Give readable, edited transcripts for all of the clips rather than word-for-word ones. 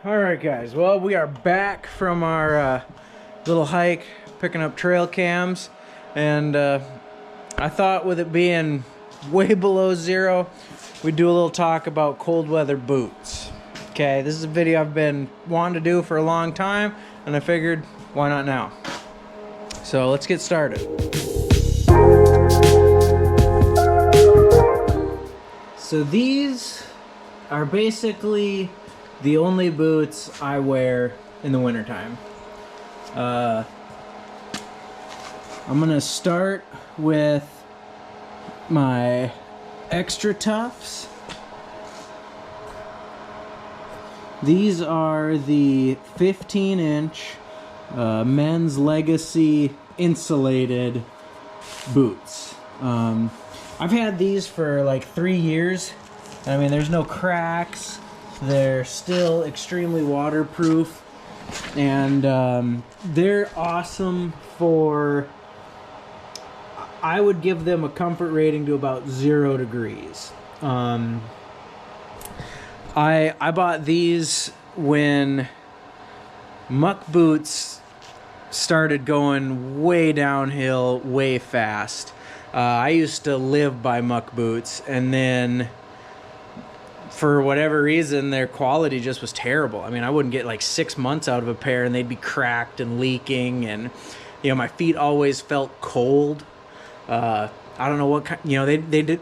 Alright guys, well we are back from our little hike, picking up trail cams, and I thought with it being way below zero, we'd do a little talk about cold weather boots. Okay, this is a video I've been wanting to do for a long time, and I figured, why not now? So let's get started. So these are basically the only boots I wear in the wintertime. I'm gonna start with my extra toughs. These are the 15-inch men's legacy insulated boots. I've had these for like 3 years. I mean, there's no cracks. They're still extremely waterproof, and they're awesome for, I would give them a comfort rating to about 0 degrees. I bought these when muck boots started going way downhill way fast. I used to live by muck boots, and then for whatever reason, their quality just was terrible. I mean, I wouldn't get like 6 months out of a pair, and they'd be cracked and leaking, and you know, my feet always felt cold. I don't know what kind, you know, they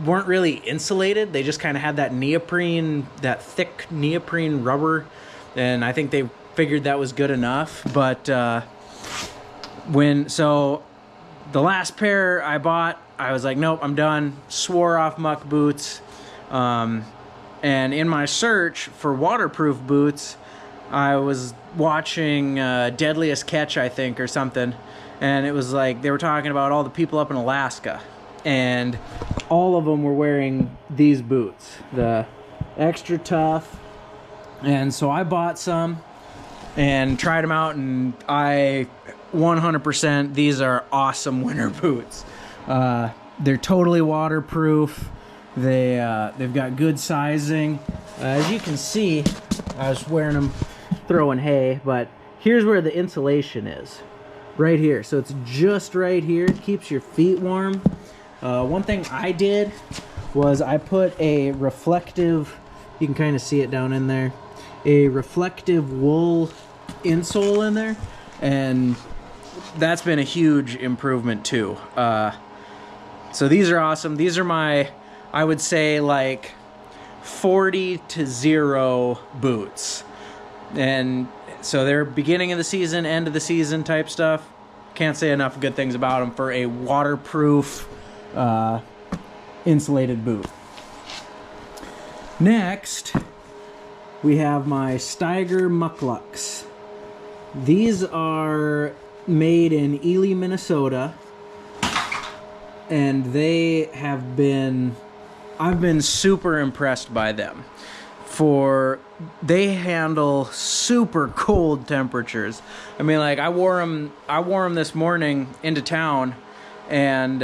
weren't really insulated. They just kind of had that neoprene, that thick neoprene rubber, and I think they figured that was good enough. But so the last pair I bought, I was like, nope, I'm done. Swore off muck boots. And in my search for waterproof boots, I was watching Deadliest Catch, I think, or something. And it was like, they were talking about all the people up in Alaska. And all of them were wearing these boots, the extra tough. And so I bought some and tried them out, and 100%, these are awesome winter boots. They're totally waterproof. They've got good sizing. As you can see, I was wearing them throwing hay, but here's where the insulation is. Right here. So it's just right here. It keeps your feet warm. One thing I did was I put a reflective, you can kind of see it down in there, a reflective wool insole in there, and that's been a huge improvement too. So these are awesome. These are my, I would say, like 40 to 0 boots. And so they're beginning of the season, end of the season type stuff. Can't say enough good things about them for a waterproof insulated boot. Next, we have my Steiger Mucklucks. These are made in Ely, Minnesota, and they have been, I've been super impressed by them. They handle super cold temperatures. I mean, like I wore them this morning into town, and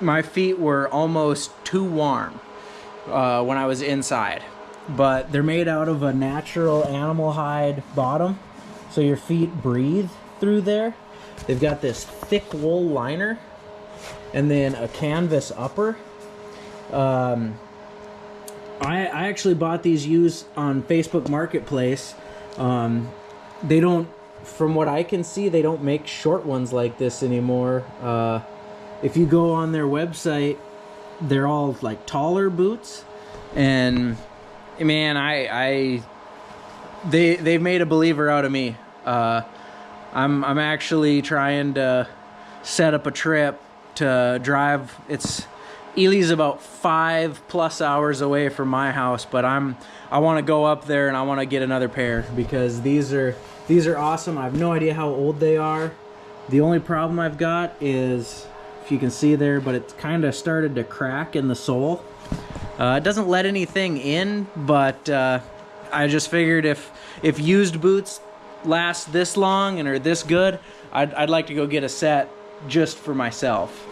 my feet were almost too warm when I was inside. But they're made out of a natural animal hide bottom, so your feet breathe through there. They've got this thick wool liner and then a canvas upper. I actually bought these used on Facebook Marketplace. They don't, from what I can see, they don't make short ones like this anymore. If you go on their website, they're all like taller boots, and man, they've made a believer out of me. I'm actually trying to set up a trip to drive. Ely's about 5+ hours away from my house, but I want to go up there and I want to get another pair because these are awesome. I have no idea how old they are. The only problem I've got is, if you can see there, but it's kind of started to crack in the sole. It doesn't let anything in, but I just figured if used boots last this long and are this good, I'd like to go get a set just for myself.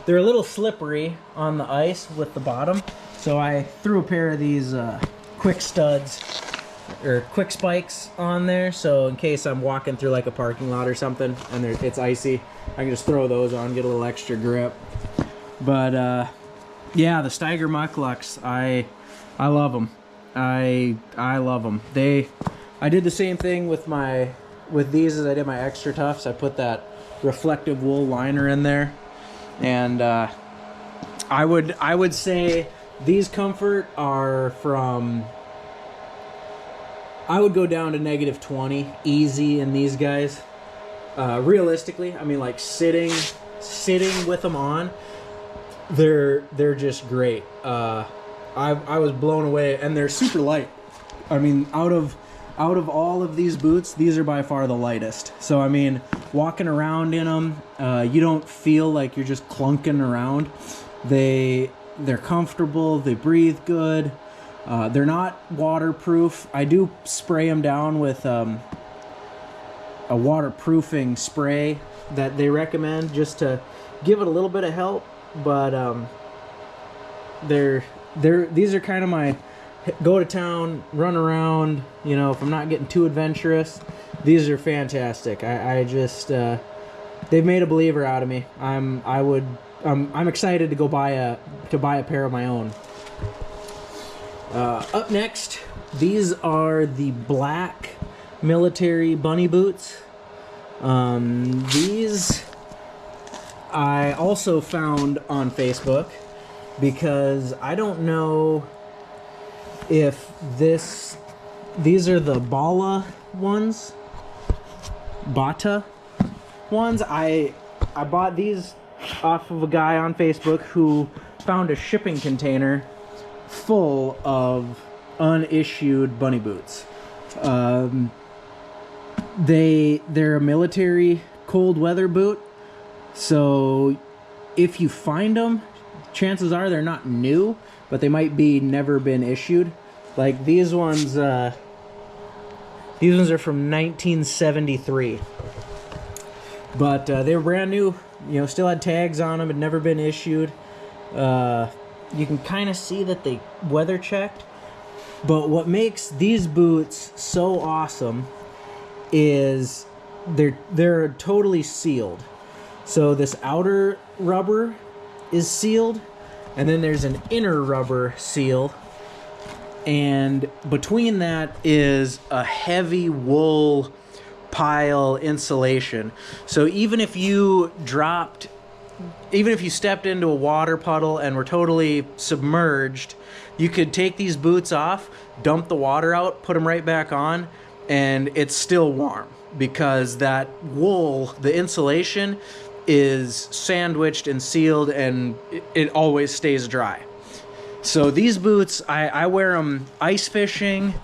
They're a little slippery on the ice with the bottom, so I threw a pair of these quick studs or quick spikes on there, so in case I'm walking through like a parking lot or something and it's icy, I can just throw those on, get a little extra grip. But yeah, the Steiger mucklucks, I love them. I love them. I did the same thing with these as I did my extra toughs. I put that reflective wool liner in there, and I would say these comfort are from, I would go down to -20 easy in these guys. Realistically, I mean, like sitting with them on, they're just great. I was blown away, and they're super light. I mean, out of all of these boots, these are by far the lightest. So I mean, walking around in them, you don't feel like you're just clunking around. They're comfortable. They breathe good. They're not waterproof. I do spray them down with a waterproofing spray that they recommend just to give it a little bit of help. But these are kind of my go to town, run around. You know, if I'm not getting too adventurous, these are fantastic. I just they've made a believer out of me. I'm excited to go buy a pair of my own. Up next, these are the black military bunny boots. These I also found on Facebook because I don't know if these are the Bata ones. I bought these off of a guy on Facebook who found a shipping container full of unissued bunny boots. They're a military cold weather boot, so if you find them, chances are they're not new, but they might be never been issued. Like these ones are from 1973, but they were brand new. You know, still had tags on them, had never been issued. You can kind of see that they weather checked. But what makes these boots so awesome is they're totally sealed. So this outer rubber is sealed, and then there's an inner rubber seal, and between that is a heavy wool pile insulation. So even if you stepped into a water puddle and were totally submerged, you could take these boots off, dump the water out, put them right back on, and it's still warm because that wool, the insulation, is sandwiched and sealed, and it always stays dry. So these boots, I wear them ice fishing.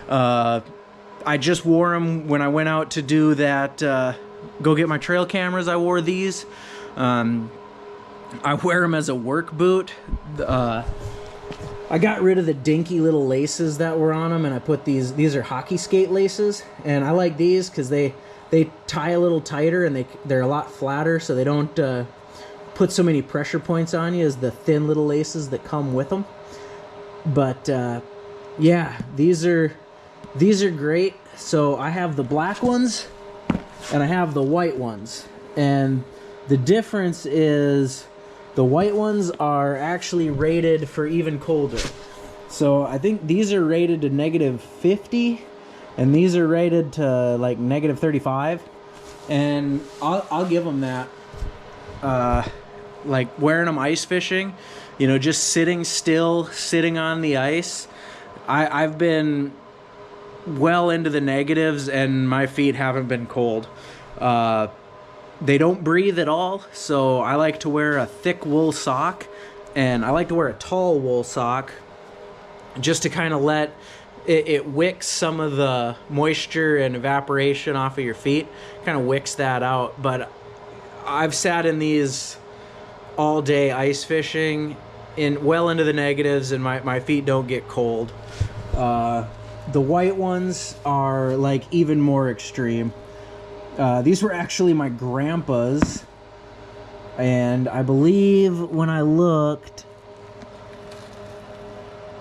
I just wore them when I went out to do that, go get my trail cameras. I wore these. I wear them as a work boot. I got rid of the dinky little laces that were on them, and I put these are hockey skate laces, and I like these because they tie a little tighter, and they're a lot flatter, so they don't put so many pressure points on you as the thin little laces that come with them. But yeah, these are great. So I have the black ones and I have the white ones, and the difference is the white ones are actually rated for even colder. So I think these are rated to -50, and these are rated to like -35, and I'll give them that. Like wearing them ice fishing, you know, just sitting still, sitting on the ice. I've been well into the negatives, and my feet haven't been cold. They don't breathe at all, so I like to wear a thick wool sock, and I like to wear a tall wool sock just to kind of let it wicks some of the moisture and evaporation off of your feet, kind of wicks that out. But I've sat in these all day ice fishing well into the negatives, and my feet don't get cold. The white ones are like even more extreme. These were actually my grandpa's, and I believe when I looked,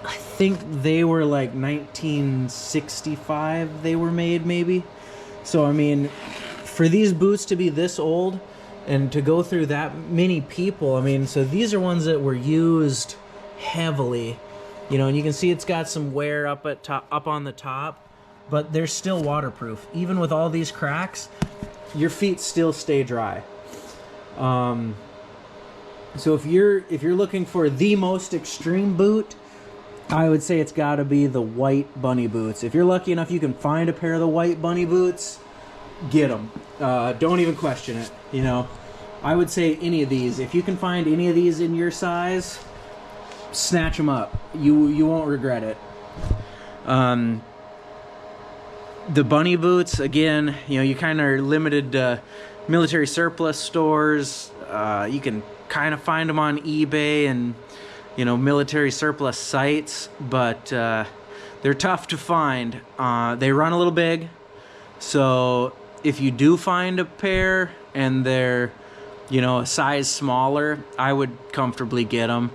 I think they were like 1965 they were made, maybe. So I mean, for these boots to be this old and to go through that many people, I mean, so these are ones that were used heavily, you know, and you can see it's got some wear up at top, up on the top, but they're still waterproof. Even with all these cracks, your feet still stay dry. So if you're looking for the most extreme boot, I would say it's got to be the white bunny boots. If you're lucky enough you can find a pair of the white bunny boots, get them. Don't even question it, you know. I would say any of these. If you can find any of these in your size, snatch them up. You won't regret it. The bunny boots, again, you know, you kind of are limited to military surplus stores. You can kind of find them on eBay and, you know, military surplus sites, but they're tough to find. They run a little big, so if you do find a pair and they're, you know, a size smaller, I would comfortably get them.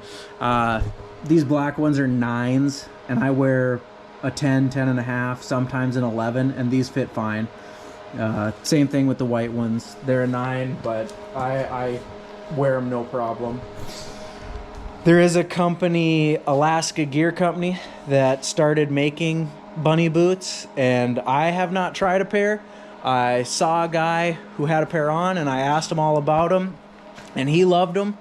These black ones are 9s, and I wear a 10, 10 and a half, sometimes an 11, and these fit fine. Same thing with the white ones. They're a 9, but I wear them no problem. There is a company, Alaska Gear Company, that started making bunny boots, and I have not tried a pair. I saw a guy who had a pair on, and I asked him all about them, and he loved them.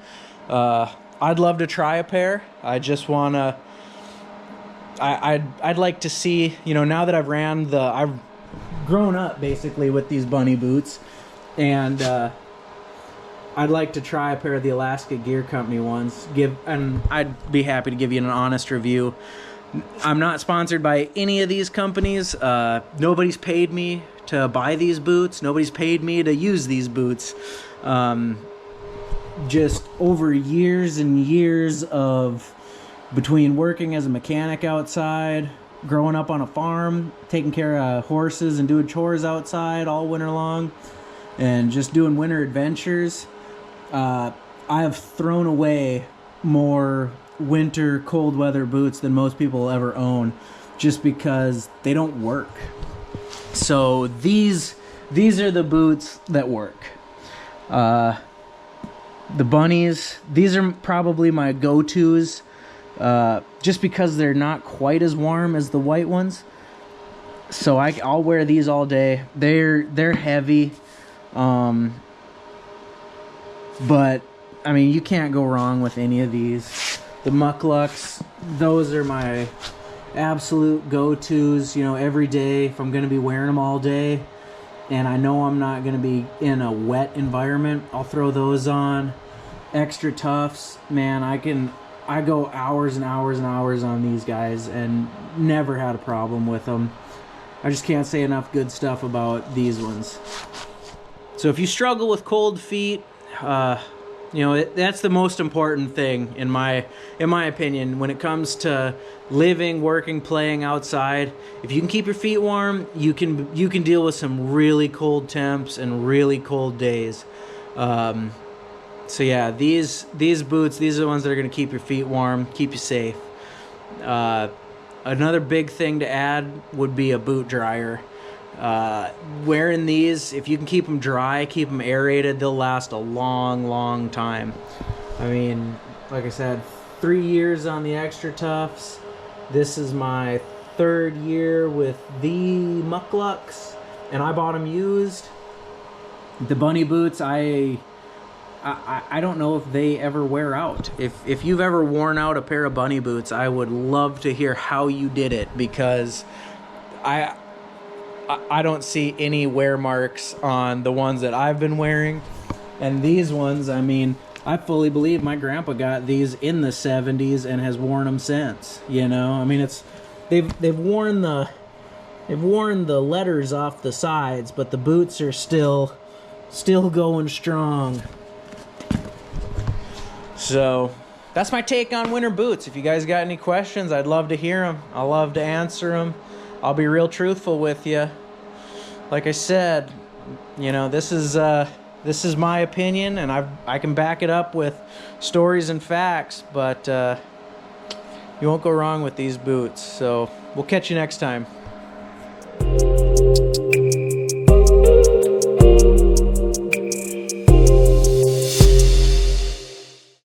I'd love to try a pair. I just want to... I'd like to see, you know, now that I've grown up basically with these bunny boots, and I'd like to try a pair of the Alaska Gear Company ones. And I'd be happy to give you an honest review. I'm not sponsored by any of these companies. Nobody's paid me to buy these boots. Nobody's paid me to use these boots. Just over years and years of between working as a mechanic outside, growing up on a farm, taking care of horses and doing chores outside all winter long, and just doing winter adventures, I have thrown away more winter cold weather boots than most people will ever own, just because they don't work. So these are the boots that work. The bunnies, these are probably my go-tos, just because they're not quite as warm as the white ones. So I'll wear these all day. They're heavy, but I mean, you can't go wrong with any of these. The mucklucks, those are my absolute go-tos, you know, every day. If I'm going to be wearing them all day and I know I'm not going to be in a wet environment, I'll throw those on. Extra Toughs, man, I go hours and hours and hours on these guys and never had a problem with them. I just can't say enough good stuff about these ones. So if you struggle with cold feet, you know, that's the most important thing in my opinion when it comes to living, working, playing outside. If you can keep your feet warm, you can deal with some really cold temps and really cold days. So yeah, these boots, these are the ones that are going to keep your feet warm, keep you safe. Another big thing to add would be a boot dryer. Wearing these, if you can keep them dry, keep them aerated, they'll last a long, long time. I mean, like I said, 3 years on the Extra Toughs. This is my 3rd year with the mucklucks, and I bought them used. The bunny boots, I don't know if they ever wear out. If you've ever worn out a pair of bunny boots, I would love to hear how you did it, because I don't see any wear marks on the ones that I've been wearing. And these ones, I mean, I fully believe my grandpa got these in the 70s and has worn them since, you know? I mean, they've worn the letters off the sides, but the boots are still going strong. So that's my take on winter boots. If you guys got any questions, I'd love to hear them. I'll love to answer them. I'll be real truthful with you. Like I said, you know, this is my opinion, and I can back it up with stories and facts. But You won't go wrong with these boots. So we'll catch you next time.